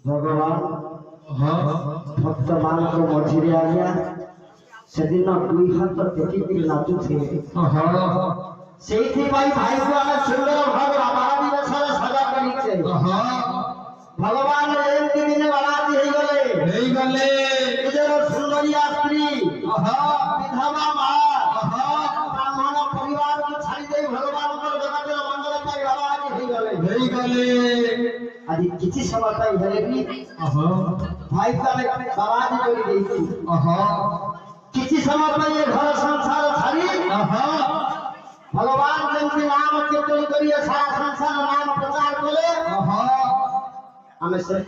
भगवान भक्त मान को मझिरे आ गया से दिन दुई हाथ टेकी नाचुथे से भाई को आगे सुंदर भाग रामायण सारा सजा करी भगवान एमती दिन बाराती हे गले निजर सुंदरिया स्त्री विधवा मां ब्राह्मण परिवार को छाड़ी दे भगवान को जगत मंगल पाई बाराती हे गले आज किछि समय पाई हेले भी भाई का बाराती जोड़ी देई किछि समय पाई घर संसार छाड़ी भगवान जंती नाम कीर्तन करिए सारा संसार नाम प्रचार करे हमें